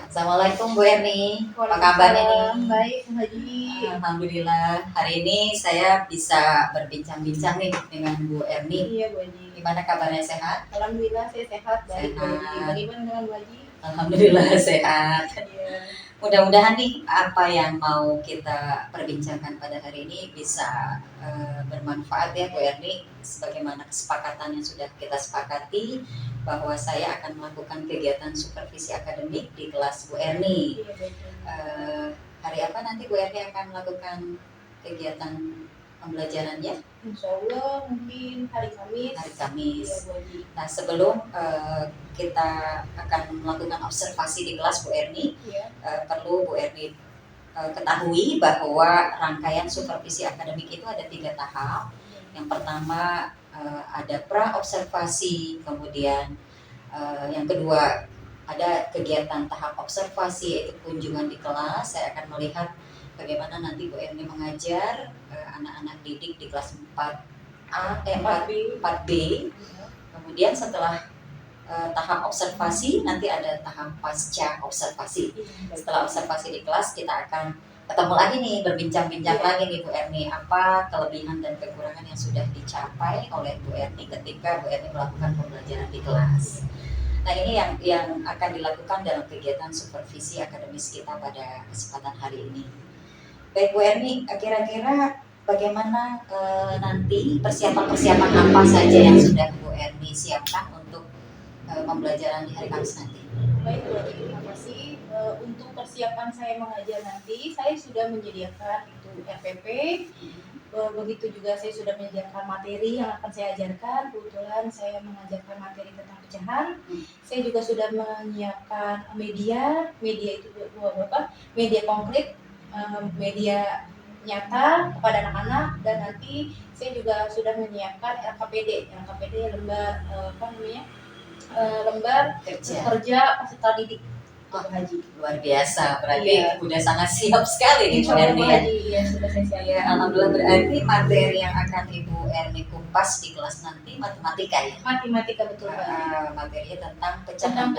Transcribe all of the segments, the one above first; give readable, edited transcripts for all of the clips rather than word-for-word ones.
Assalamualaikum Bu Erni, apa kabarnya nih? Baik, Bu Haji. Alhamdulillah, hari ini saya bisa berbincang-bincang nih dengan Bu Erni. Iya, Bu Haji. Gimana kabarnya, sehat? Alhamdulillah saya sehat, baik Bu Haji. Sehat. Bagaimana dengan Bu Haji? Alhamdulillah sehat. Iya. Mudah-mudahan nih apa yang mau kita perbincangkan pada hari ini bisa bermanfaat ya Bu Erni, sebagaimana kesepakatan yang sudah kita sepakati bahwa saya akan melakukan kegiatan supervisi akademik di kelas Bu Erni. Iya, baik. Hari apa nanti Bu Erni akan melakukan kegiatan pembelajarannya? Insya Allah mungkin hari Kamis. Hari Kamis. Iya, Bu Haji. Nah, sebelum kita akan melakukan observasi di kelas Bu Erni, Iya. perlu Bu Erni ketahui bahwa rangkaian supervisi akademik itu ada 3 tahap. Yang pertama ada pra-observasi, kemudian yang kedua ada kegiatan tahap observasi yaitu kunjungan di kelas. Saya akan melihat bagaimana nanti Bu Erni mengajar anak-anak didik di kelas 4B. Kemudian setelah tahap observasi nanti ada tahap pasca observasi. Setelah observasi di kelas kita akan ketemu lagi nih, berbincang-bincang lagi nih Bu Erni, apa kelebihan dan kekurangan yang sudah dicapai oleh Bu Erni ketika Bu Erni melakukan pembelajaran di kelas. Nah, ini yang akan dilakukan dalam kegiatan supervisi akademis kita pada kesempatan hari ini. Baik Bu Erni, kira-kira bagaimana nanti persiapan-persiapan apa saja yang sudah Bu Erni siapkan untuk pembelajaran di hari Kamis nanti? Baik Bu Haji, terima kasih. Untuk persiapan saya mengajar nanti, saya sudah menyediakan itu RPP. Begitu juga saya sudah menyediakan materi yang akan saya ajarkan. Kebetulan saya mengajarkan materi tentang pecahan. Saya juga sudah menyiapkan media itu beberapa media konkret, media nyata kepada anak-anak, dan nanti saya juga sudah menyiapkan LKPD lembar lembar kerja peserta didik. Haji. Luar biasa, berarti udah sangat siap sekali nih Bu Erni. Ya, sudah saya siapkan. Ya, alhamdulillah, berarti materi yang akan Ibu Erni kupas di kelas nanti matematika ya? Matematika, betul Pak. Materinya tentang pecahan.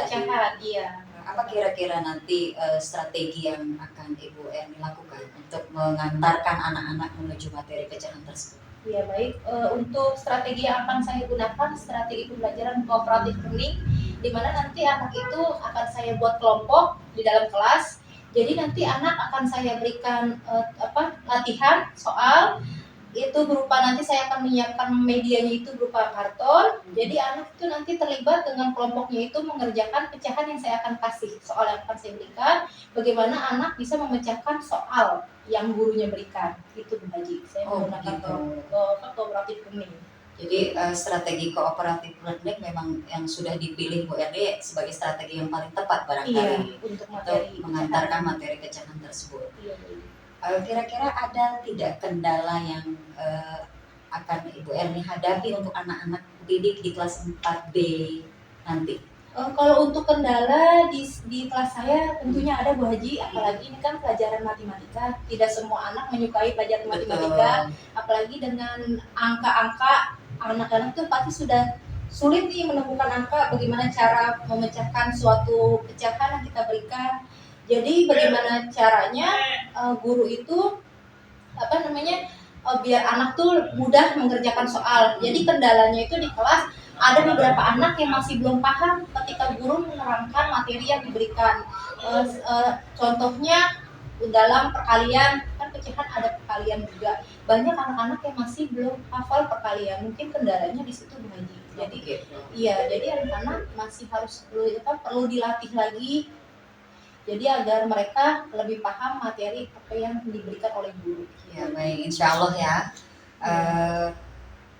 Iya. Apa kira-kira nanti strategi yang akan Ibu Erni lakukan untuk mengantarkan anak-anak menuju materi pecahan tersebut? Ya, baik. Untuk strategi yang akan saya gunakan, strategi pembelajaran cooperative learning, di mana nanti anak itu akan saya buat kelompok di dalam kelas. Jadi nanti anak akan saya berikan latihan soal itu berupa, nanti saya akan menyiapkan medianya itu berupa karton. Jadi anak itu nanti terlibat dengan kelompoknya itu mengerjakan pecahan yang saya akan kasih, soal yang akan saya berikan, bagaimana anak bisa memecahkan soal yang gurunya berikan. Itu Bu Haji, saya menggunakan cooperative learning. Jadi strategi cooperative learning memang yang sudah dipilih Bu Erni sebagai strategi yang paling tepat barangkali untuk mengantarkan materi pecahan tersebut. Iya. Kira-kira ada tidak kendala yang akan Ibu Erni hadapi untuk anak-anak didik di kelas 4B nanti? Kalau untuk kendala di kelas saya tentunya ada Bu Haji, apalagi ini kan pelajaran matematika, tidak semua anak menyukai pelajaran matematika. Apalagi dengan angka-angka, anak-anak itu pasti sudah sulit nih menemukan angka, bagaimana cara memecahkan suatu pecahan yang kita berikan. Jadi bagaimana caranya guru itu biar anak tuh mudah mengerjakan soal. Jadi kendalanya itu di kelas ada beberapa anak yang masih belum paham ketika guru menerangkan materi yang diberikan. Contohnya dalam perkalian, kan pecahan ada perkalian juga. Banyak anak-anak yang masih belum hafal perkalian. Mungkin kendalanya di situ Bu Haji. Jadi anak-anak masih perlu dilatih lagi. Jadi agar mereka lebih paham materi apa yang diberikan oleh guru. Ya, baik, insya Allah ya.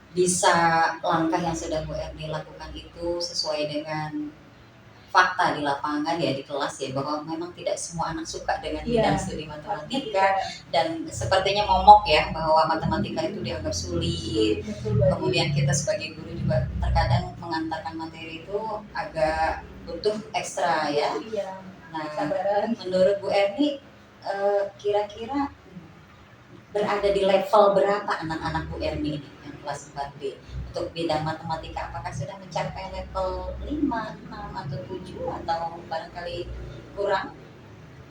Bisa langkah yang sudah Bu Erni lakukan itu sesuai dengan fakta di lapangan ya, di kelas ya, bahwa memang tidak semua anak suka dengan bidang studi matematika, dan sepertinya momok ya bahwa matematika itu dianggap sulit. Kemudian kita sebagai guru juga terkadang mengantarkan materi itu agak butuh ekstra ya. Nah, menurut Bu Erni kira-kira berada di level berapa anak-anak Bu Erni ini yang kelas 4B untuk bidang matematika? Apakah sudah mencapai level 5, 6 atau 7, atau barangkali kurang?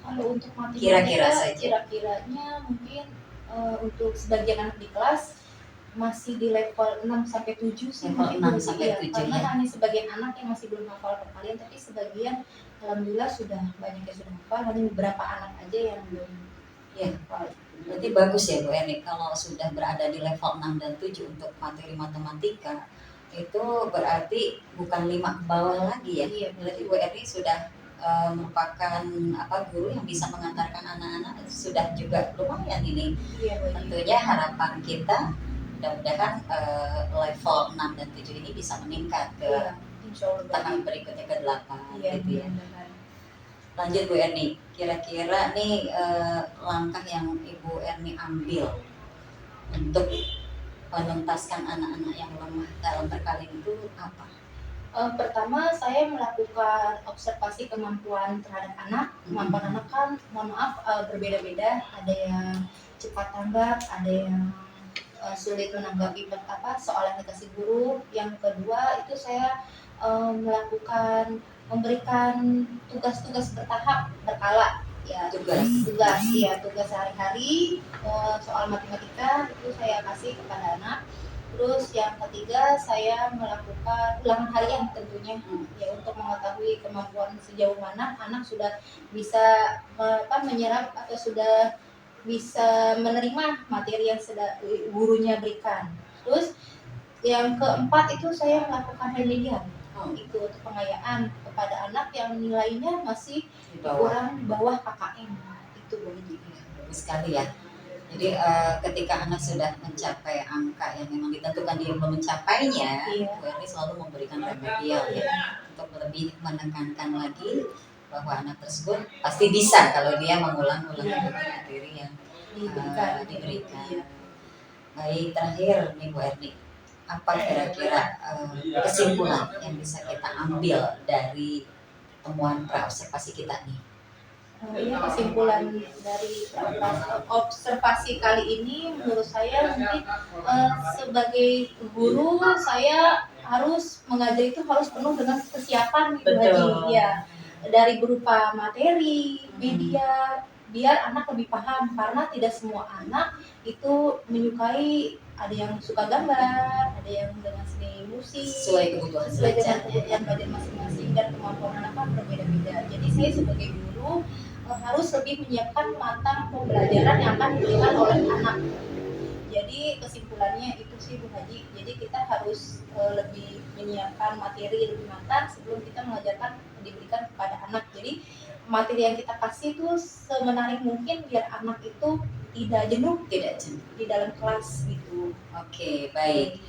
Kalau untuk Kira-kira matematika, saja. kira-kiranya mungkin untuk sebagian anak di kelas masih di level 6 sampai 7 sih. Level mungkin 6 lebih, sampai iya. 7 Karena ya. hanya sebagian anak yang masih belum hafal perkalian, tapi sebagian alhamdulillah sudah banyak yang sudah hafal, hanya beberapa anak aja yang belum Iya. hafal. Berarti bagus ya Bu Erni, kalau sudah berada di level 6 dan 7 untuk materi matematika, itu berarti bukan 5 ke bawah lagi ya. Iya, Berarti Bu Erni sudah merupakan guru yang bisa mengantarkan anak-anak, sudah juga lumayan ini. iya Bu Haji. Tentunya harapan kita mudah-mudahan level 6 dan 7 ini bisa meningkat ke Iya, insya Allah Bu Haji. tahap berikutnya ke 8 Iya, gitu ya. mudah-mudahan. Lanjut Bu Erni, kira-kira nih langkah yang Ibu Erni ambil untuk menuntaskan anak-anak yang lemah dalam perkalian itu apa? Pertama saya melakukan observasi kemampuan terhadap anak. Kemampuan anak kan, mohon maaf, berbeda-beda. Ada yang cepat tanggap, ada yang sulit menanggapi soal yang dikasih guru. Yang kedua itu saya memberikan tugas-tugas bertahap, berkala. Ya, tugas sehari-hari, soal matematika itu saya kasih kepada anak. Terus yang ketiga saya melakukan ulangan harian tentunya, ya, untuk mengetahui kemampuan sejauh mana anak sudah bisa menyerap atau sudah bisa menerima materi yang sudah gurunya berikan. Terus yang keempat itu saya melakukan remedial, itu untuk pengayaan kepada anak yang nilainya masih kurang di bawah KKM. Itu Bu Haji. Bagus sekali ya. Jadi ketika anak sudah mencapai angka yang memang ditentukan dia belum mencapainya, Iya. Bu Erni selalu memberikan remedial ya, untuk lebih menekankan lagi bahwa anak tersebut pasti bisa kalau dia mengulang-ulang materi yang diberikan. Iya. Baik, terakhir nih Bu Erni, apa kira-kira kesimpulan yang bisa kita ambil dari temuan pra-observasi kita nih? Iya, kesimpulan dari observasi kali ini menurut saya mungkin sebagai guru saya harus mengajar itu harus penuh dengan kesiapan gitu Haji. Ya, dari berupa materi, media, biar anak lebih paham, karena tidak semua anak itu menyukai, ada yang suka gambar, ada yang dengan seni musik, Sesuai kebutuhan sesuai belajar. dengan belajar masing-masing, dan kemampuan anak kan berbeda-beda. Jadi saya sebagai guru harus lebih menyiapkan matang pembelajaran yang akan diberikan oleh anak. Jadi kesimpulannya itu sih Bu Haji. Jadi kita harus lebih menyiapkan materi lebih matang sebelum kita mengajarkan, diberikan kepada anak. Jadi materi yang kita kasih itu semenarik mungkin biar anak itu tidak jenuh di dalam kelas gitu. Oke, baik.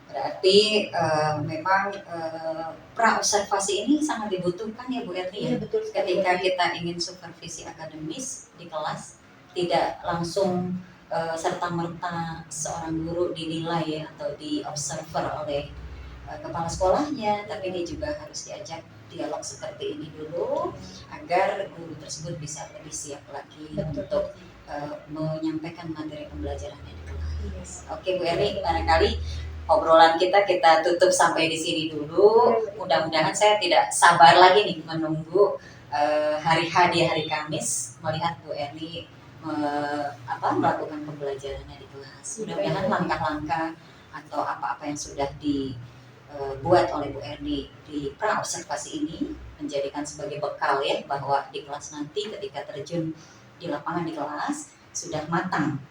Berarti memang pra-observasi ini sangat dibutuhkan ya Bu Erni ya. Iya, betul sekali. Ketika kita ingin supervisi akademis di kelas, tidak langsung serta-merta seorang guru dinilai atau di-observer oleh kepala sekolahnya, tapi dia juga harus diajak dialog seperti ini dulu agar guru tersebut bisa lebih siap lagi untuk menyampaikan materi pembelajarannya di kelas. Oke Bu Erni, barangkali obrolan kita tutup sampai di sini dulu. Mudah-mudahan saya tidak sabar lagi nih menunggu hari H di hari Kamis melihat Bu Erni melakukan pembelajarannya di kelas. Mudah-mudahan langkah-langkah atau apa-apa yang sudah dibuat oleh Bu Erni di pra-observasi ini menjadikan sebagai bekal ya, bahwa di kelas nanti ketika terjun di lapangan di kelas sudah matang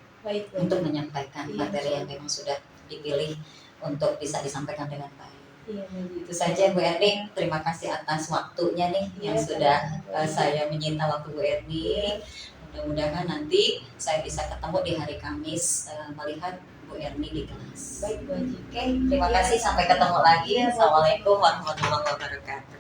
untuk menyampaikan materi yang memang sudah dipilih untuk bisa disampaikan dengan baik. Iya, itu saja Bu Erni, terima kasih atas waktunya nih yang sudah saya menyita waktu Bu Erni. Mudah-mudahan nanti saya bisa ketemu di hari Kamis melihat Bu Erni di kelas. Baik Bu Haji. Oke, terima kasih, sampai ketemu lagi. Assalamualaikum warahmatullahi wabarakatuh.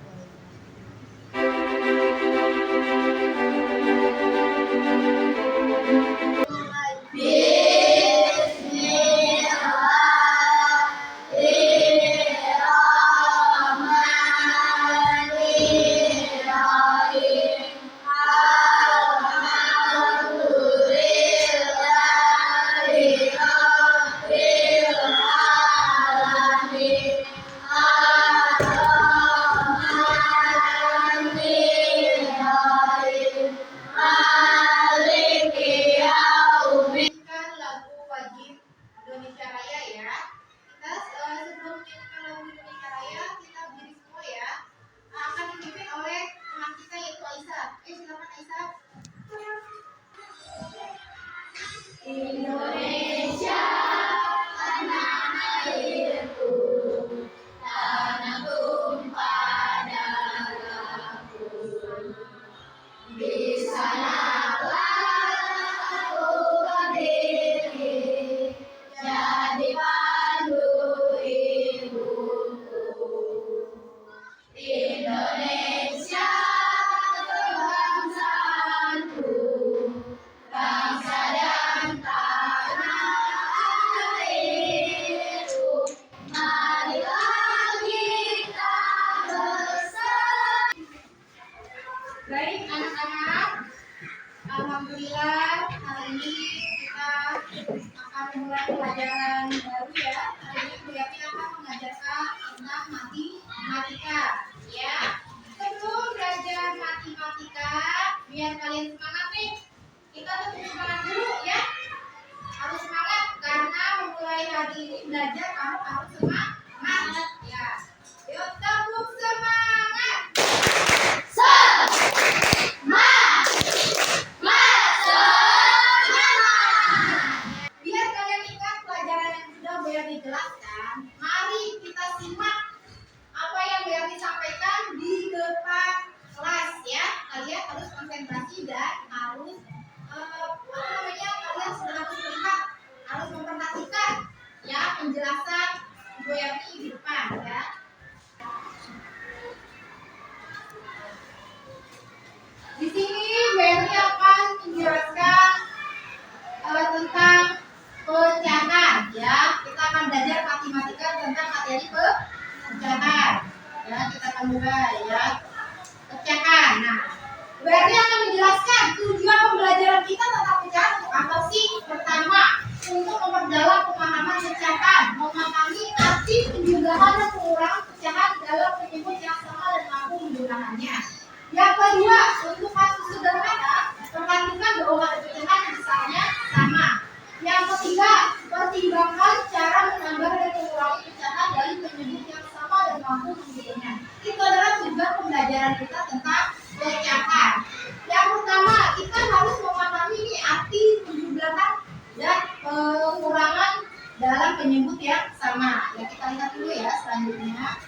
Indonesia, tanah airku, tanah tumpah darahku. Di sanalah aku berdiri, jadi pandu ibuku. Indonesia, kebangsaanku, bangsa dan tanah airku. Marilah kita bersatu. Baik anak-anak, alhamdulillah hari ini kita akan mulai pelajaran baru ya. Hari ini Bu Yati akan mengajarkan tentang matematika ya. Sebelum belajar matematika, biar kalian semangat nih, kita tetap semangat dulu ya. Harus semangat karena memulai hari ini belajar kamu harus semangat ya. Yuk tepuk semangat. Biar kalian ingat pelajaran yang sudah Bu Yati jelaskan, mari kita simak apa yang Bu Yati sampaikan di depan kelas ya. Kalian harus konsentrasi dan harus kalian sudah harus melihat, harus memperhatikan ya penjelasan Bu Yati di depan ya. Di sini Bu Yati akan menjelaskan tentang pecahan ya. Kita akan belajar matematika tentang materi pecahan ya. Kita akan mulai ya pecahan. Nah, Bu Yati akan menjelaskan tujuan pembelajaran kita tentang pecahan untuk apa sih? Pertama, untuk memperdalam pemahaman pecahan, memahami arti penjumlahan dan pengurangan pecahan dalam penyebut yang sama dan mampu menjumlahannya. Yang kedua, untuk kasus sederhana, perhatikan bahwa ada pecahan yang besarnya sama. Yang ketiga, pertimbangkan cara menambah dan mengurangi pecahan dari penyebut yang sama dan mampu menjumlahnya. Itu adalah tujuan pembelajaran kita tentang pecahan. Yang pertama, kita harus memahami arti penjumlahan dan pengurangan dalam penyebut yang sama. Ya, kita lihat dulu ya selanjutnya.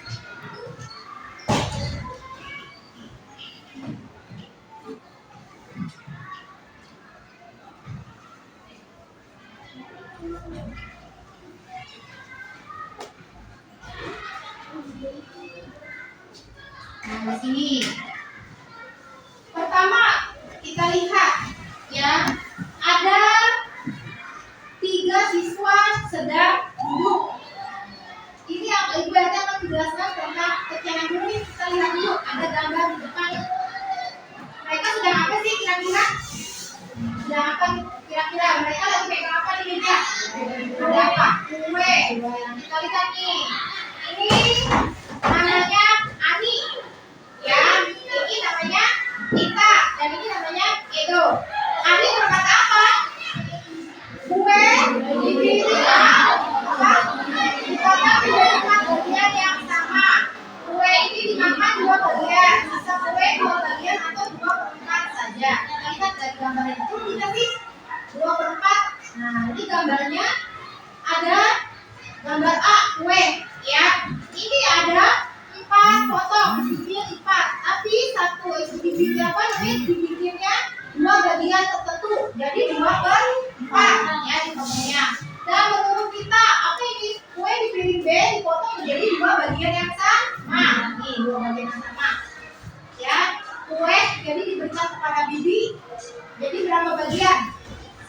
Nah, di sini. Pertama, kita lihat ya, ada 3 siswa sedang duduk. Ini yang Ibu Yati akan menjelaskan tentang pecahan dulu. Kita lihat dulu, ada gambar di depan. Mereka sedang apa sih kira-kira? Sedang apa kira-kira? Mereka lagi pegang apa di meja? Ada apa? Kue. Kita lihat nih. Ini namanya Ani. Ya, ini namanya Ita dan ini namanya Edo. Ani berkata apa? Kue dipilih apa? Dimakan dengan bagian yang sama. Kue ini dimakan 2 bagian. Bisa kue 2 bagian atau 2/4 saja. Kita lihat dari gambar itu kita sih 2/4. Nah, ini gambarnya ada gambar A kue ya. Ini ada 4 potong, dipilih 4. Tapi satu itu dipilih apa namanya? Dibikinnya 2 bagian tertentu. Jadi 2/4 ya di fotonya. Dan menurut kita apa ini? Kue dipilih B dipotong menjadi 2 bagian yang sama. Nih 2 bagian yang sama. Ya, kue jadi diberikan kepada Bibi. Jadi berapa bagian?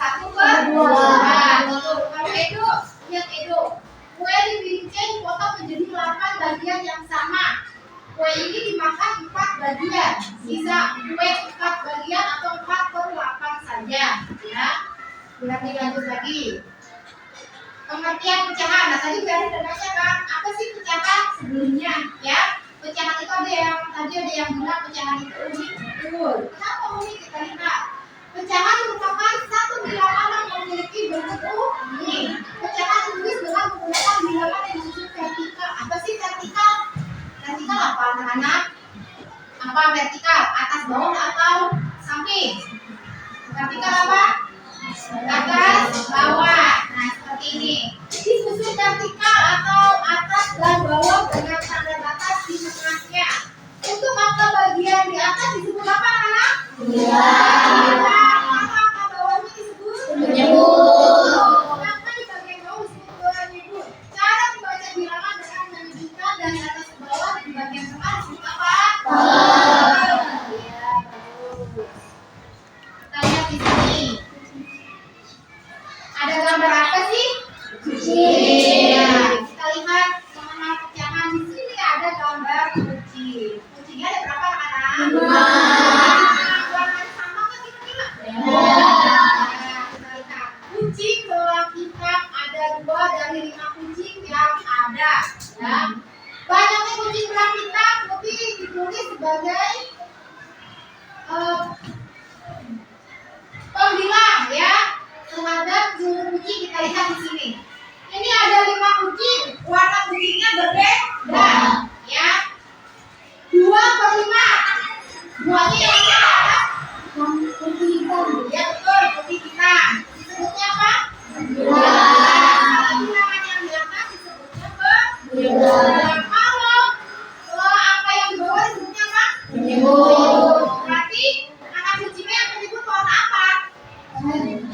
1/2. Kalau Edo, lihat Edo. Kue dipilih C dipotong menjadi 8 bagian yang sama. Kue ini dimakan 4 bagian. Sisa kue 4 bagian atau 4/8 saja. Ya, berarti lanjut lagi. Pengertian pecahan. Nah, tadi udah nanya kan, apa sih pecahan sebelumnya? Ya, pecahan itu ada yang tadi ada yang bilang pecahan itu unik. Betul. Kenapa unik? Kita lihat. Pecahan merupakan satu bilangan yang memiliki bentuk unik. Pecahan ditulis dengan menggunakan bilangan yang disusun vertikal. Apa sih vertikal? Vertikal apa anak-anak? Apa vertikal? Atas bawah atau samping? Vertikal apa? Atas sini. Disusun vertikal atau atas dan bawah dengan tanda batas di tengahnya. Untuk angka bagian di atas disebut apa anak-anak? Angka bawahnya disebut penyebut. Angka di bagian bawah disebut penyebut. Cara membaca bilangan dengan menyebutkan dari atas ke bawah di bagian tengah disebut apa? Iya, bagus. Kita lihat di sini. Ada gambar apa sih? Kucing. Kita lihat mengenal pecahan di sini ada gambar kucing. Kucingnya ada berapa anak-anak? 5. Warnanya sama kan kira-kira? Kita lihat kucing dalam kitab ada 2 dari 5 kucing yang ada. Ya. Banyaknya kucing dalam kitab tapi ditulis sebagai pembilang ya terhadap jumlah kucing. Kita lihat di sini. Ini ada 5 kucing, warna kucingnya berbeda, ya. 2/5. Duanya yang mana? Putih hitam. Ya betul, putih hitam. Disebutnya apa? Kalau bilangan yang di atas disebutnya pembilang. Kalau angka yang di bawah disebutnya apa? Penyebut. Berarti anak kucingnya yang penyebut warna apa?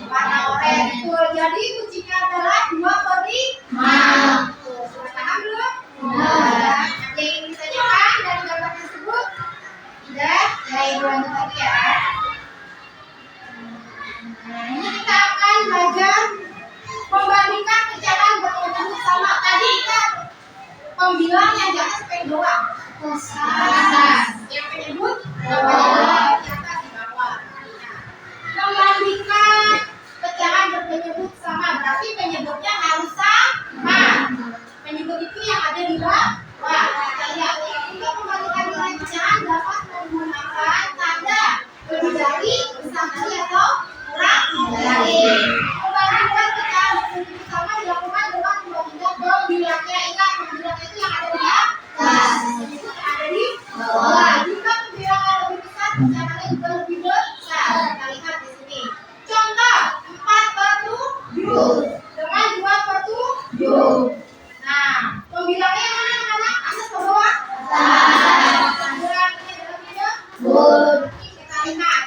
Warna oranye. Jadi kucingnya adalah 2/5. Sudah paham belum? Ada yang ingin ditanyakan dari gambar tersebut? Tidak, dari dua tadi ya. Nah, ini kita akan belajar membandingkan pecahan berpenyebut sama. Tadi kita pembilang yang di atas pen doang. Yang penyebut di atas di bawah. Membandingkan pecahan berpenyebut sama berarti penyebutnya harus sama. Penyebut itu yang ada di bawah. Kita lihat untuk membandingkan nilai pecahan dapat menggunakan tanda lebih dari, besar dari atau kurang dari. Membandingkan pecahan berpenyebut sama dilakukan dengan membandingkan pembilangnya. Ingat pembilangnya itu yang ada di atas, penyebut yang ada di bawah. Jika pembilangnya lebih besar, pecahannya juga lebih besar. Kita lihat di sini. Contoh 4/7 dengan 2/7. Nah, pembilangnya yang mana anak-anak? Atas ke bawah? Pembilangnya dalam penyebut. Kita lihat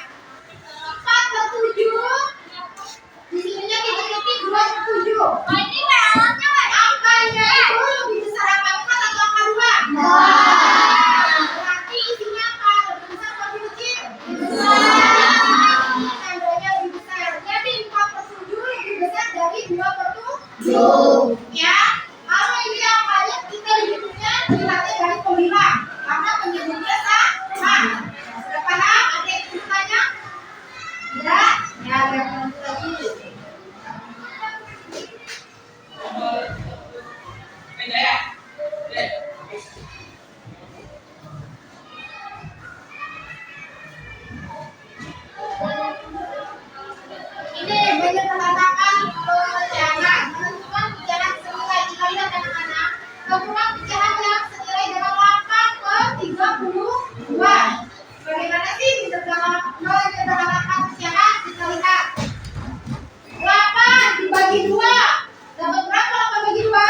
4/7. Di sininya kita ketik 2/7. Angkanya itu lebih besar angka 4 atau angka 2? Berarti isinya apa? Lebih besar atau lebih kecil? Tandanya lebih besar. Jadi 4/7 lebih besar dari 2/7. Ya. Kalau ini angkanya kita dihitungnya dilihatnya dari pembilang karena penyebutnya sama. Sudah paham? Ada yang ingin bertanya? Tidak? Ya, yang menentu lagi. Ini banyak mengatakan pecahan, menentukan pecahan senilai. Kita lihat anak-anak, tentukan pecahan yang senilai dengan 8/32. Bagaimana sih menyederhanakan pecahan? Kita lihat 8 dibagi 2 dapat berapa 8 bagi 2?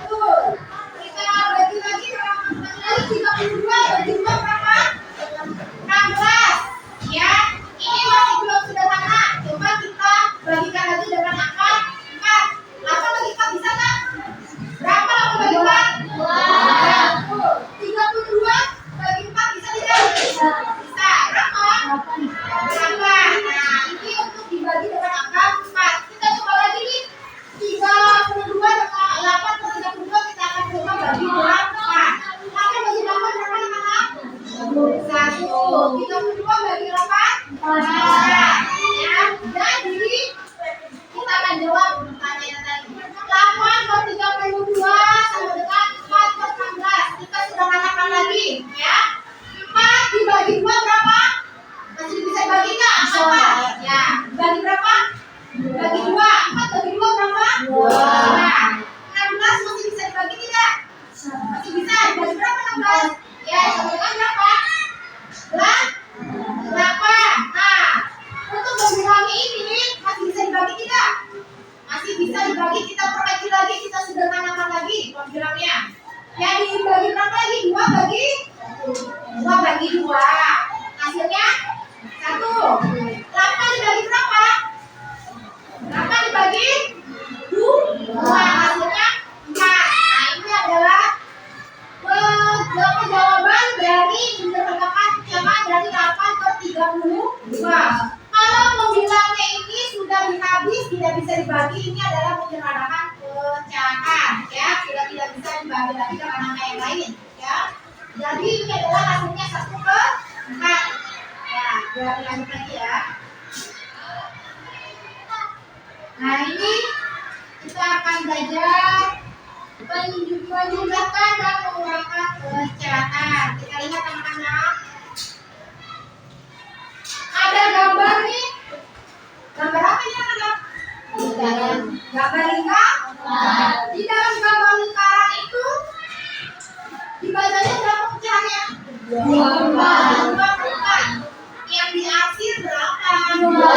Betul. Kita bagi lagi 32 bagi 2 berapa? 16. Ya, ini masih belum sederhana. Coba kita bagikan lagi dengan angka 4. 8 bagi 4 bisa nggak? Berapa 8 bagi 4? 2. 32 bagi 4 bisa tidak? Bisa. Berapa? 8. Nah, ini untuk dibagi dengan angka 4. Kita coba lagi nih. 32 dengan 8 per 32 kita akan coba bagi 8. 8 bagi 8 berapa anak-anak? 1. 32 bagi 8? 4. Ya, jadi kita akan jawab pertanyaan tadi. 8/32 sama dengan 4/16. Kita sederhanakan lagi, ya. 4 dibagi 2 berapa? Masih bisa bagi nggak? Apa? Ya, bagi berapa? Bagi 2. 4 bagi 2 berapa? 2. 16 masih bisa dibagi tidak? Masih bisa. Dibagi berapa 16? Ya, sama dengan berapa? 8. Nah, 32. Kalau pembilangnya ini sudah habis, tidak bisa dibagi, ini adalah menyederhanakan pecahan, ya. Sudah tidak bisa dibagi lagi dengan angka yang lain, ya. Jadi ini adalah hasilnya 1/4. Ya, biar lanjut lagi ya. Nah ini kita akan belajar menjumlahkan dan mengurangkan pecahan. Kita lihat anak-anak. Ada gambar nih. Gambar apa ini anak-anak? Gambar lingkaran. Di dalam gambar lingkaran itu dibacanya berapa pecahannya? 2/4. Yang diarsir berapa? 2.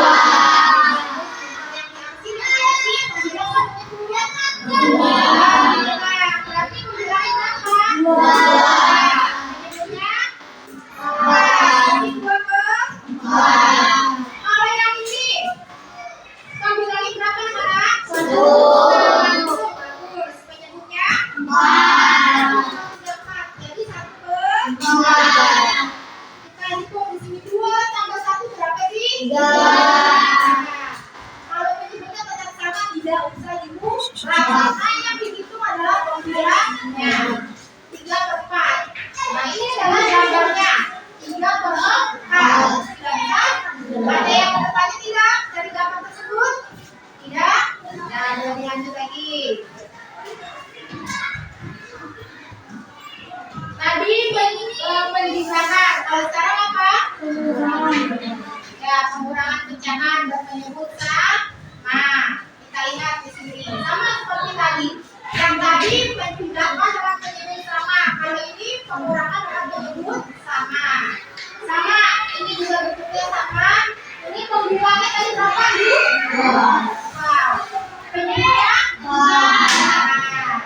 Pengurangan pecahan dan menyebut sama. Kita lihat di sini sama seperti tadi. Yang tadi penjumlahan dengan penyebut sama. Kali ini pengurangan dengan penyebut sama. Sama. Ini juga bentuknya sama. Ini pembilangnya tadi berapa? 2. Penyebutnya 2.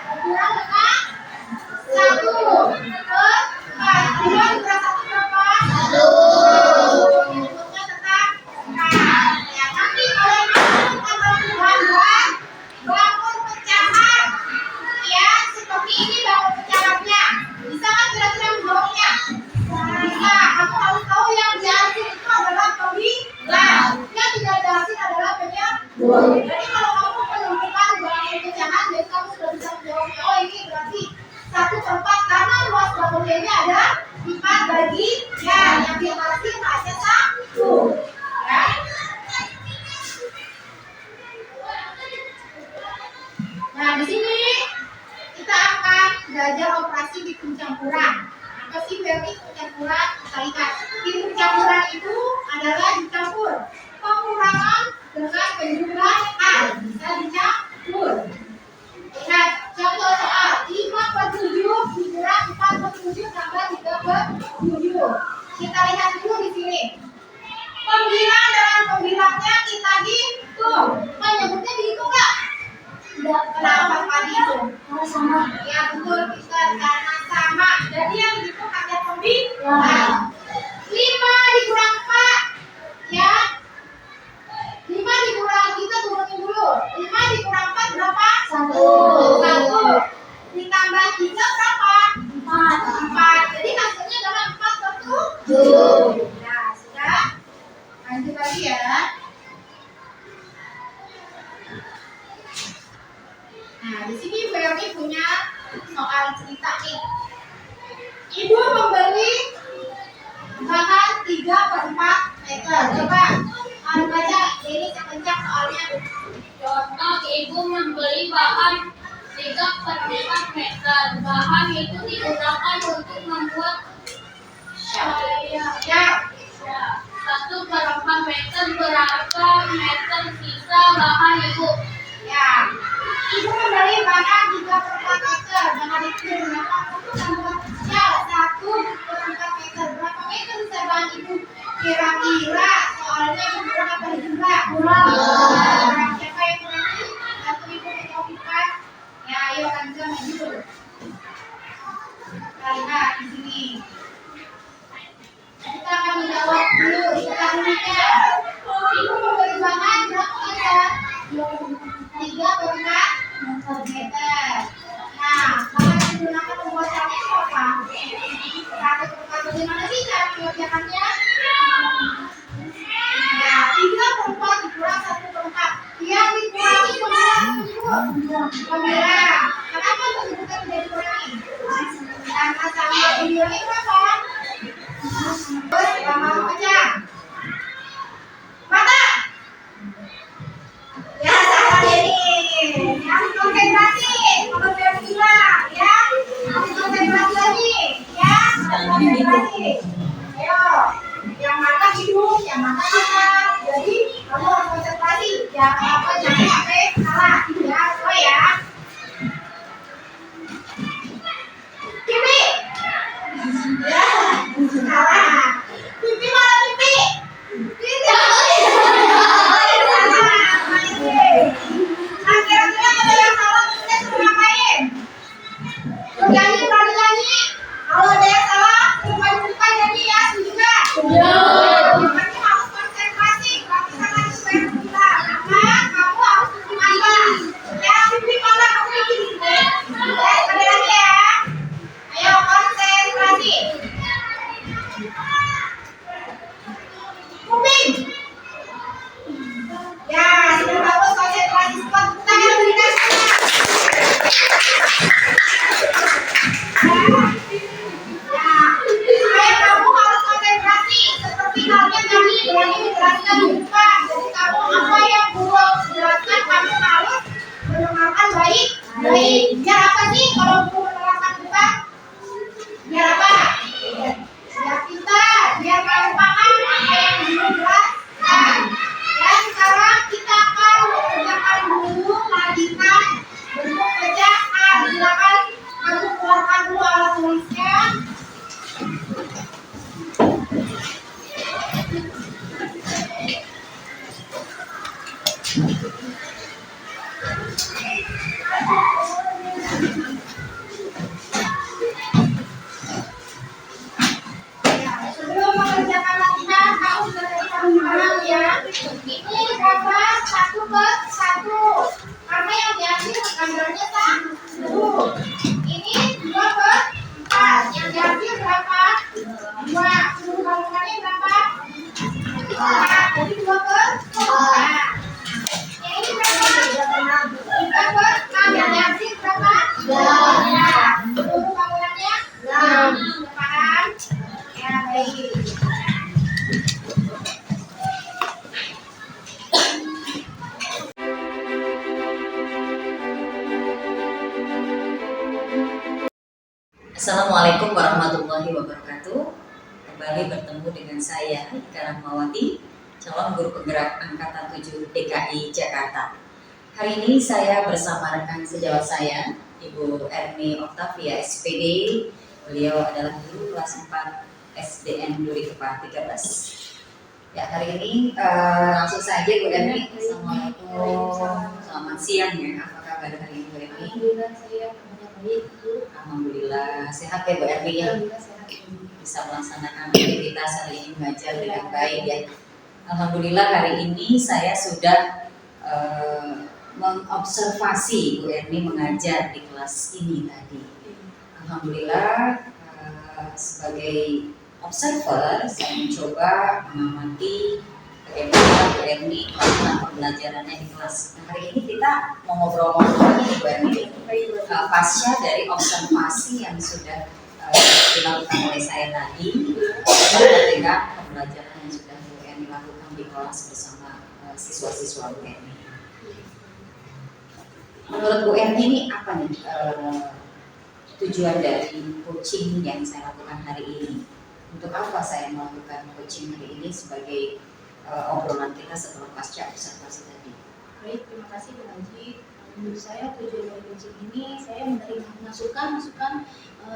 Pengurangan dengan 1/4. 2 kurang 1 berapa? 1. Jadi kalau kamu menemukan bangun pecahan, jadi kamu sudah bisa menjawab, oh ini berarti 1/4 karena luas bangunnya ini ada 4/3, yang dihasil hanya 1. Ya. Nah di sini kita akan belajar operasi hitung campuran. Apa sih berarti hitung campuran? Kita lihat hitung campuran itu adalah dicampur pengurangan dengan penjumlahan, bisa dicampur. Lihat contoh soal 5/7 dikurang 4/7 tambah 3/7. Kita lihat dulu di sini. Pembilang dengan pembilangnya kita hitung. Menyebutnya dihitung nggak? Tidak. Kenapa tadi itu? Karena sama. Ya betul, bisa karena sama. Jadi yang dihitung hanya pembilang. 5 dikurang 4, ya. 5 dikurang, kita turunin dulu. 5 dikurang 4 berapa? 1. Ditambah 3 berapa? 4. Jadi hasilnya adalah 4/7. Nah, sudah. Lanjut lagi ya. Nah, di sini Ferdi punya soal cerita nih. Ibu membeli bahan 3/4 meter. Coba baca ini kencang soalnya. Contoh, ibu membeli bahan 3/4 meter. Bahan itu digunakan untuk membuat Ya. 1/4 meter. Berapa meter sisa bahan ibu? Ya. Ibu membeli bahan 3/4 meter. Bahan itu digunakan untuk membuat 1/4 meter. Berapa meter sisa bahan ibu? Kira-kira soalnya kurang apa jumlah? Kurang. Siapa yang kurang? Satu ibu yang pipa. Ya, ayo Kanza maju. Kita lihat di sini. Kita akan menjawab dulu. Kita dulunya. Ibu membeli bahan berapa meter? 3/4 meter. Nah, bahan yang digunakan membuat cat itu apa? 1/4. Bagaimana sih cara mengerjakannya? hidung, yang mata tutup. Jadi kamu harus konsentrasi, jangan sampai salah. Ya, so ya. Pipi. Ya, salah. Pipi mana pipi? Pipi. Nah, kira-kira kalau yang salah kita suruh ngapain? Nyanyi, berani nyanyi. Kalau ada yang salah, sumpah nyanyi ya, setuju nggak? Berarti harus konsentrasi, berarti sangat sesuai kita. Maka kamu harus apa? Ya, pipi mana kamu bikin? Ya, sekali lagi ya. Ayo konsentrasi. Kuping. Ya, sudah bagus konsentrasi. Tepuk tangan berikan sana. Supaya kamu harus konsentrasi seperti halnya tadi berani menjelaskan di depan. Jadi kamu apa yang buruk jelaskan, kamu harus mendengarkan baik-baik. Biar apa sih kalau guru menerangkan depan? Biar apa? Biar kita, biar kamu paham apa yang guru jelaskan. Dan sekarang kita akan mengerjakan dulu lanjutan bentuk pecahan. Silakan kamu keluarkan dulu alat tulisnya. Sebelum mengerjakan latihan, kamu sudah paham ya. Ini gambar 1/1. Karena yang diambil gambarnya satu. Ini 2/4. Yang diambil berapa? 2. Suruh gabungannya berapa? 4. Jadi 2/4. Yang ini berapa? 3/6. Yang diambil berapa? 2. Suruh gabungannya 6. Sudah paham? Ya, baik. Assalamualaikum warahmatullahi wabarakatuh. Kembali bertemu dengan saya Ika Rahmawati, calon guru penggerak angkatan 7 DKI Jakarta. Hari ini saya bersama rekan sejawat saya, Ibu Erni Octavia SPD. Beliau adalah guru kelas 4 SDN Durikepa 13. Ya, hari ini langsung saja Bu Erni. Assalamualaikum. Selamat siang ya. Apa kabar hari ini Bu Erni? Alhamdulillah saya baik, Bu. Alhamdulillah sehat ya Bu Erni ya. Alhamdulillah sehat. Bisa melaksanakan aktivitas hari ini mengajar dengan baik ya. Alhamdulillah hari ini saya sudah mengobservasi Bu Erni mengajar di kelas ini tadi. Alhamdulillah sebagai observer saya mencoba mengamati bagaimana Bu Erni melakukan pembelajarannya di kelas. Nah, hari ini kita mau ngobrol-ngobrol nih Bu Erni pasca dari observasi yang sudah dilakukan oleh saya tadi ketika pembelajaran yang sudah Bu Erni lakukan di kelas bersama siswa-siswa Bu Erni. Menurut Bu Erni ini apa nih tujuan dari coaching yang saya lakukan hari ini? Untuk apa saya melakukan coaching hari ini sebagai obrolan kita setelah pasca observasi tadi? Baik, terima kasih Bu Haji. Menurut saya tujuan dari coaching ini saya menerima masukan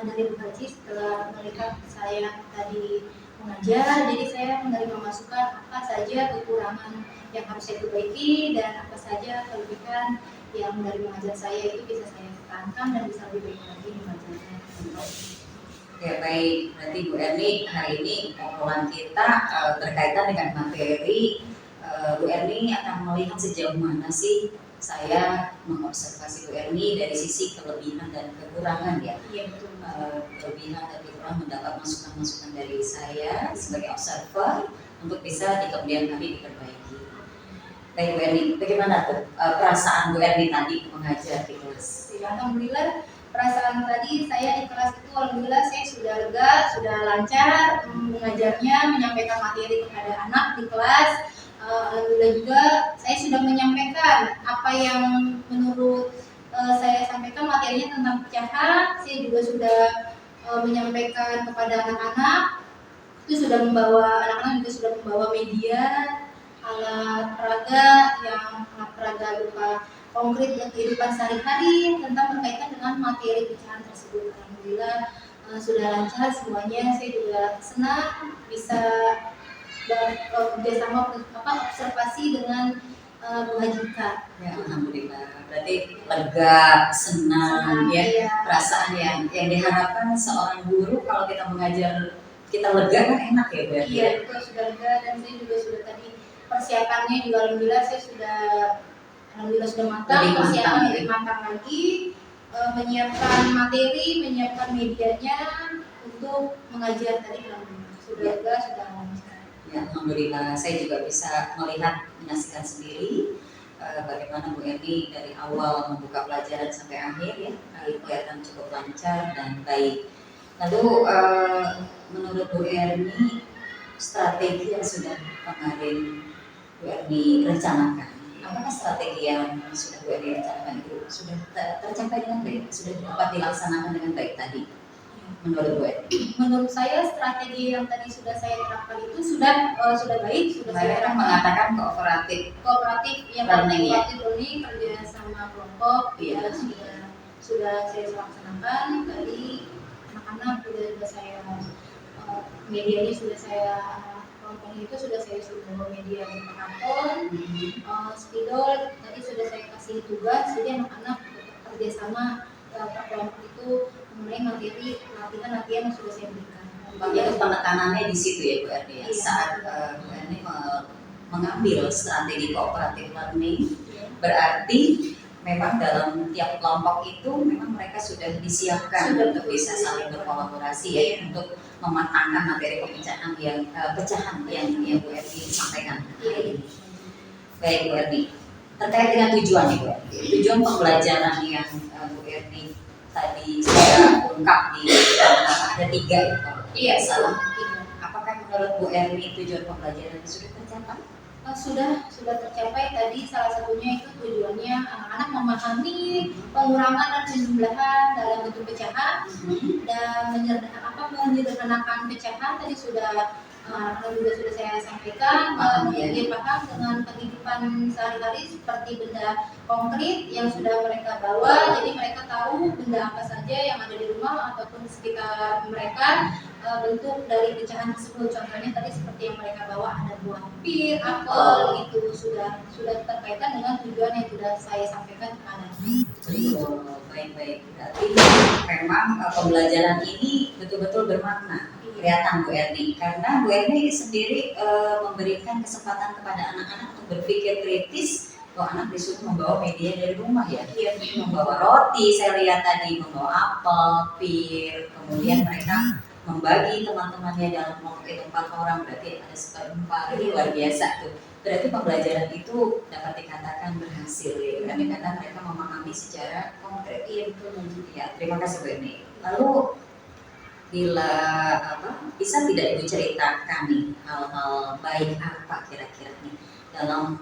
dari Bu Haji setelah melihat saya tadi mengajar. Jadi saya menerima masukan apa saja kekurangan yang harus saya perbaiki dan apa saja kelebihan yang dari mengajar saya itu bisa saya tekankan dan bisa lebih baik lagi mengajarnya. Ya baik, berarti Bu Erni hari ini obrolan kita berkaitan dengan materi. Bu Erni akan melihat sejauh mana sih saya mengobservasi Bu Erni dari sisi kelebihan dan kekurangan ya. Iya betul. Kelebihan dan kekurangan mendapat masukan-masukan dari saya sebagai observer untuk bisa di kemudian hari diperbaiki. Baik Bu Erni, bagaimana tuh perasaan Bu Erni tadi mengajar di kelas? Alhamdulillah perasaan tadi saya di kelas itu alhamdulillah saya sudah lega, sudah lancar mengajarnya, menyampaikan materi kepada anak di kelas. Alhamdulillah juga saya sudah menyampaikan apa yang menurut saya sampaikan materinya tentang pecahan. Saya juga sudah menyampaikan kepada anak-anak itu sudah membawa, anak-anak juga sudah membawa media, alat peraga yang alat peraga berupa konkret dan kehidupan sehari-hari tentang berkaitan dengan materi pecahan tersebut. Alhamdulillah sudah lancar semuanya. Saya juga senang bisa bekerjasama observasi dengan Bu Hajika. Ya, alhamdulillah. Berarti lega, senang, ya. Iya. Perasaan yang diharapkan seorang guru kalau kita mengajar kita lega kan enak ya Bu Erni. Iya, itu sudah lega, dan saya juga sudah tadi persiapannya juga alhamdulillah saya sudah matang, Lebih persiapan matang, lebih matang lagi, menyiapkan materi, menyiapkan medianya untuk mengajar tadi alhamdulillah sudah lega, sudah lancar. Ya, alhamdulillah saya juga bisa melihat menyaksikan sendiri bagaimana Bu Erni dari awal membuka pelajaran sampai akhir ya, kelihatan cukup lancar dan baik. Lalu menurut Bu Erni strategi yang sudah kemarin Bu Erni rencanakan, apakah strategi yang sudah Bu Erni rencanakan itu sudah tercapai dengan baik, sudah dapat dilaksanakan dengan baik tadi? Menurut Bu Erni? Menurut saya strategi yang tadi sudah saya terapkan itu sudah baik, sudah saya Mereka terapkan. mengatakan Kooperatif yang learning, ya? kooperatif learning, kerja sama kelompok, Iya. ya, sudah saya laksanakan. Tadi anak-anak sudah saya medianya sudah saya kelompok itu sudah saya suruh media karton, spidol. Tadi sudah saya kasih tugas, jadi anak-anak kerjasama per kelompok itu mengenai materi latihan yang sudah saya berikan. Itu penekanannya di situ ya Bu Erni ya. Iya. Saat Bu Erni mengambil strategi kooperatif learning, berarti memang dalam tiap kelompok itu memang mereka sudah disiapkan untuk bisa saling berkolaborasi ya, untuk mematangkan materi pecahan yang Bu Erni sampaikan hari ini. Baik Bu Erni, terkait dengan tujuan nih Bu Erni, tujuan pembelajaran yang Bu Erni tadi sudah ungkap di ada 3 ya kalau Iya, tidak salah. Apakah menurut Bu Erni tujuan pembelajaran sudah tercapai? Sudah tercapai. Tadi salah satunya itu tujuannya anak-anak memahami pengurangan dan penjumlahan dalam bentuk pecahan dan menyederhanakan pecahan. Tadi sudah juga sudah saya sampaikan, dia paham dengan kehidupan sehari-hari seperti benda konkret yang sudah mereka bawa. Jadi mereka tahu benda apa saja yang ada di rumah ataupun di sekitar mereka, bentuk dari pecahan tersebut. Contohnya tadi seperti yang mereka bawa ada buah pir, apel, itu sudah terkaitan dengan tujuan yang sudah saya sampaikan kepada. Baik-baik. Berarti memang pembelajaran ini betul-betul bermakna. Kelihatan Bu Erni, karena Bu Erni sendiri memberikan kesempatan kepada anak-anak untuk berpikir kritis. Anak disuruh membawa media dari rumah ya, membawa roti, saya lihat tadi membawa apel, pir, kemudian mereka membagi teman-temannya dalam kelompok itu 4 orang, berarti ada 4, ini luar biasa tuh. Berarti pembelajaran itu dapat dikatakan berhasil ya, karena mereka memahami secara konkret. Ya, terima kasih Bu Erni. Lalu bila bisa tidak Ibu ceritakan nih hal-hal baik apa kira-kira nih dalam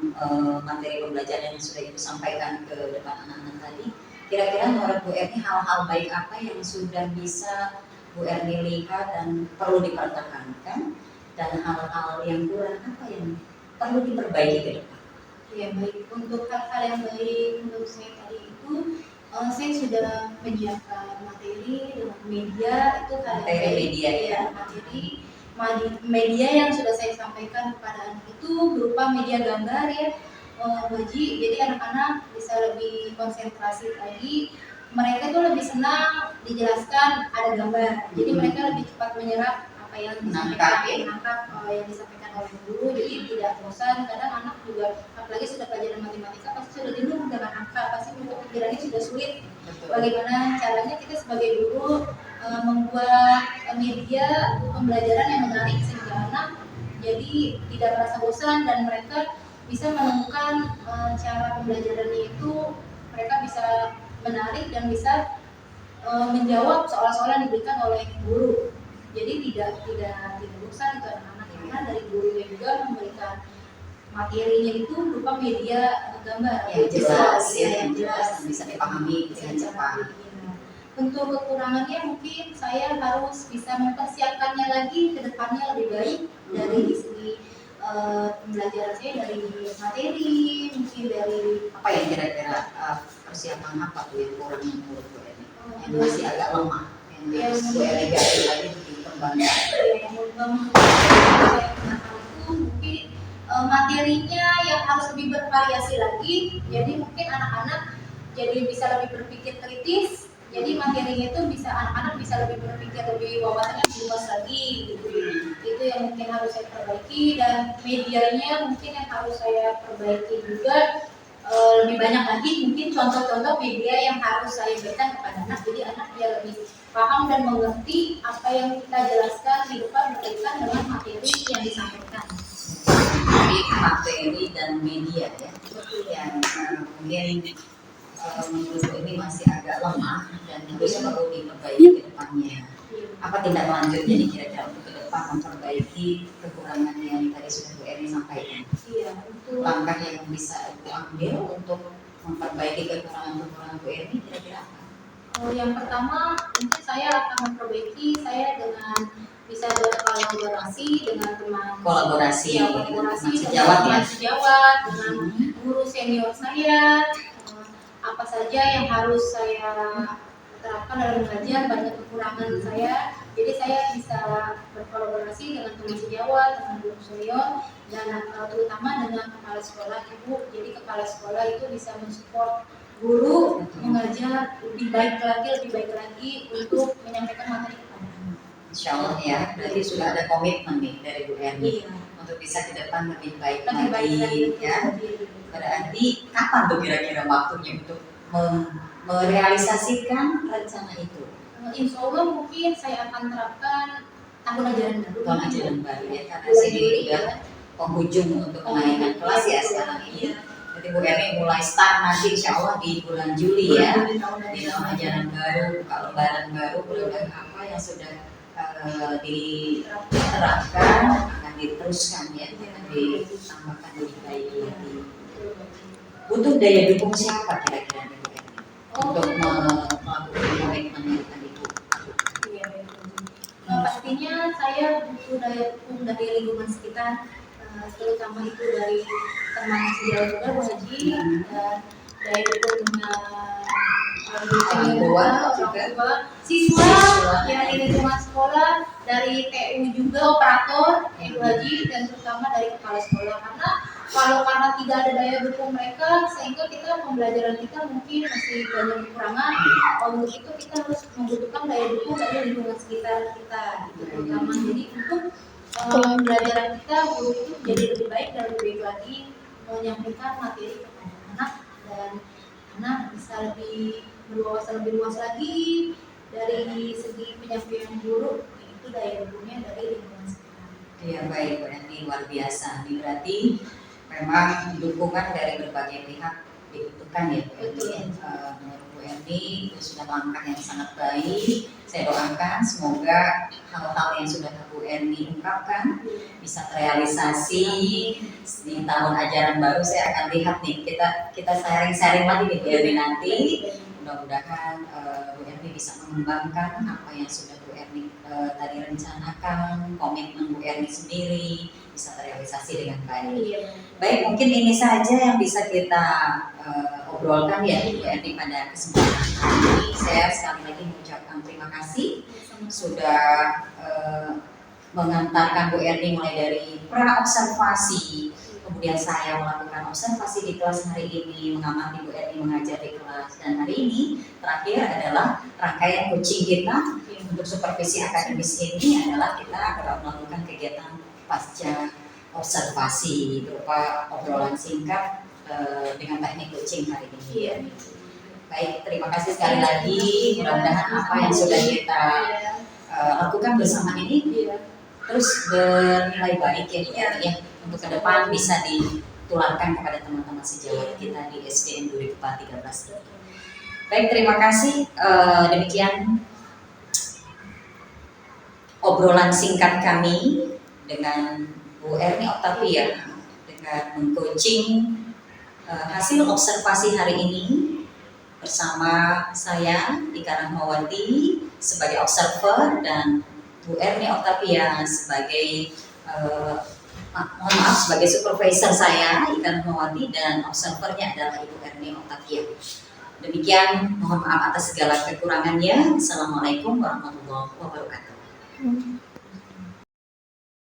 materi pembelajaran yang sudah Ibu sampaikan ke depan anak-anak tadi, kira-kira menurut Bu Erni hal-hal baik apa yang sudah bisa Bu Erni lihat dan perlu dipertahankan, dan hal-hal yang kurang apa yang perlu diperbaiki ke depan? Ya, baik, untuk hal-hal yang baik menurut saya tadi itu saya sudah menyiapkan materi dengan media itu media yang sudah saya sampaikan kepada anak itu berupa media gambar ya, jadi anak-anak bisa lebih konsentrasi lagi. Mereka itu lebih senang dijelaskan ada gambar, jadi mereka lebih cepat menyerap apa yang disampaikan, yang disampaikan oleh guru, jadi tidak bosan. Kadang anak juga, apalagi sudah pelajaran matematika, pasti sudah jenuh dengan angka, pasti pikirannya sudah sulit. Bagaimana caranya kita sebagai guru membuat media pembelajaran yang menarik sehingga anak jadi tidak merasa bosan dan mereka bisa menemukan cara pembelajarannya itu mereka bisa menarik dan bisa menjawab soal-soal yang diberikan oleh guru. Jadi tidak bosan itu anak-anak, karena dari gurunya juga memberikan materinya itu berupa media gambar yang jelas, yang bisa dipahami dengan cepat. Untuk kekurangannya mungkin saya harus bisa mempersiapkannya lagi ke depannya lebih baik dari segi pembelajaran saya, dari materi, mungkin dari Apa yang kira-kira persiapan apa tuh yang kurang menurut Bu Eni? Yang masih agak lemah, yang harus Bu Eni gali lagi untuk dikembangkan. yang saya gunakan itu mungkin materinya yang harus lebih bervariasi lagi. Jadi mungkin anak-anak jadi bisa lebih berpikir kritis. Jadi materinya itu bisa anak-anak bisa lebih berpikir lebih wawasannya luas lagi gitu. Itu yang mungkin harus saya perbaiki, dan medianya mungkin yang harus saya perbaiki juga. Lebih banyak lagi mungkin contoh-contoh media yang harus saya berikan kepada anak, jadi anak dia lebih paham dan mengerti apa yang kita jelaskan di depan berkaitan dengan materi yang disampaikan. Jadi materi dan media ya, yang mungkin menurut Bu Eni masih agak lemah dan harus perlu diperbaiki ke depannya. Apa tindak lanjutnya nih kira-kira untuk ke depan memperbaiki kekurangan yang tadi sudah Bu Eni sampaikan? Iya, untuk Langkah yang bisa Bu ambil untuk memperbaiki kekurangan-kekurangan Bu Eni kira-kira apa? yang pertama mungkin saya akan memperbaiki saya dengan bisa berkolaborasi dengan teman Kolaborasi ya, dengan kolaborasi teman dengan sejawat ya. teman sejawat, dengan guru senior saya. Apa saja yang harus saya terapkan dalam mengajar, banyak kekurangan saya, jadi saya bisa berkolaborasi dengan teman sejawat, dengan guru senior, dan terutama dengan kepala sekolah ibu. Jadi kepala sekolah itu bisa mensupport guru mengajar lebih baik lagi untuk menyampaikan materi kepada anak. Insya Allah ya, berarti sudah ada komitmen nih dari Bu Eni Iya, untuk bisa ke depan lebih baik lebih baik lagi lagi ya. Berarti kapan tuh kira-kira waktunya untuk merealisasikan rencana itu? Insya Allah mungkin saya akan terapkan tahun ajaran baru. Tahun ajaran baru ya, karena Bulan sini Juli udah ya. penghujung untuk kenaikan kelas ya sekarang ini. Iya. Jadi Bu Eni mulai start nanti insya Allah di bulan Juli ya, Di tahun di tahun ajaran baru, buka lembaran baru, program apa yang sudah diterapkan akan diteruskan ya, akan ditambahkan lebih baik lagi. Butuh daya dukung siapa kira-kira nih Bu Eni untuk melakukan komitmen yang tadi Bu? Iya, pastinya saya butuh daya dukung dari lingkungan sekitar, terutama itu dari teman sejauh juga Bu Haji, dan daya dukung dengan Orang tua juga. siswa yang di lingkungan sekolah, dari TU juga, operator Ibu Haji, dan terutama dari kepala sekolah. Karena tidak ada daya dukung mereka, sehingga kita pembelajaran kita mungkin masih banyak kekurangan. Untuk itu kita harus membutuhkan daya dukung dari lingkungan sekitar kita, gitu, terutama. Jadi untuk pembelajaran kita guru itu jadi lebih baik dan lebih baik lagi menyampaikan materi kepada anak, dan anak bisa lebih berwawasan lebih luas lagi dari segi penyampaian guru. Itu daya dukungnya dari lingkungan sekitar. Iya baik Bu Eni, luar biasa. Ini berarti memang dukungan dari berbagai pihak dibutuhkan ya Bu Eni. Betul. Menurut Bu Eni itu sudah langkah yang sangat baik. Saya doakan semoga hal-hal yang sudah Bu Eni ungkapkan bisa terrealisasi di tahun ajaran baru. Saya akan lihat nih, kita sharing-sharing lagi nih Bu Eni nanti. Mudah-mudahan Bu Eni bisa mengembangkan apa yang sudah Bu Eni tadi rencanakan, komitmen Bu Eni sendiri bisa terrealisasi dengan baik. Baik, mungkin ini saja yang bisa kita obrolkan ya Bu Eni pada kesempatan ini. Saya sekali lagi mengucapkan terima kasih sudah mengantarkan Bu Eni mulai dari pra observasi, kemudian saya melakukan observasi di kelas hari ini, mengamati Bu Eni mengajar di kelas, dan hari ini terakhir adalah rangkaian coaching kita untuk supervisi akademis ini adalah kita melakukan kegiatan pasca observasi berupa obrolan singkat dengan teknik coaching hari ini. Baik, terima kasih sekali lagi. Mudah-mudahan apa yang sudah kita lakukan bersama ini terus bernilai baik ya Bu Eni ya, untuk ke depan bisa ditularkan kepada teman-teman sejawat kita di SDN Duripa 13. Baik, terima kasih. Demikian obrolan singkat kami dengan Bu Erni Octavia dengan coaching hasil observasi hari ini bersama saya Ika Rahmawati sebagai observer dan Bu Erni Octavia sebagai mohon maaf sebagai supervisor saya Ika Rahmawati dan observernya adalah Ibu Erni Octavia. Demikian, mohon maaf atas segala kekurangannya. Assalamualaikum warahmatullahi wabarakatuh.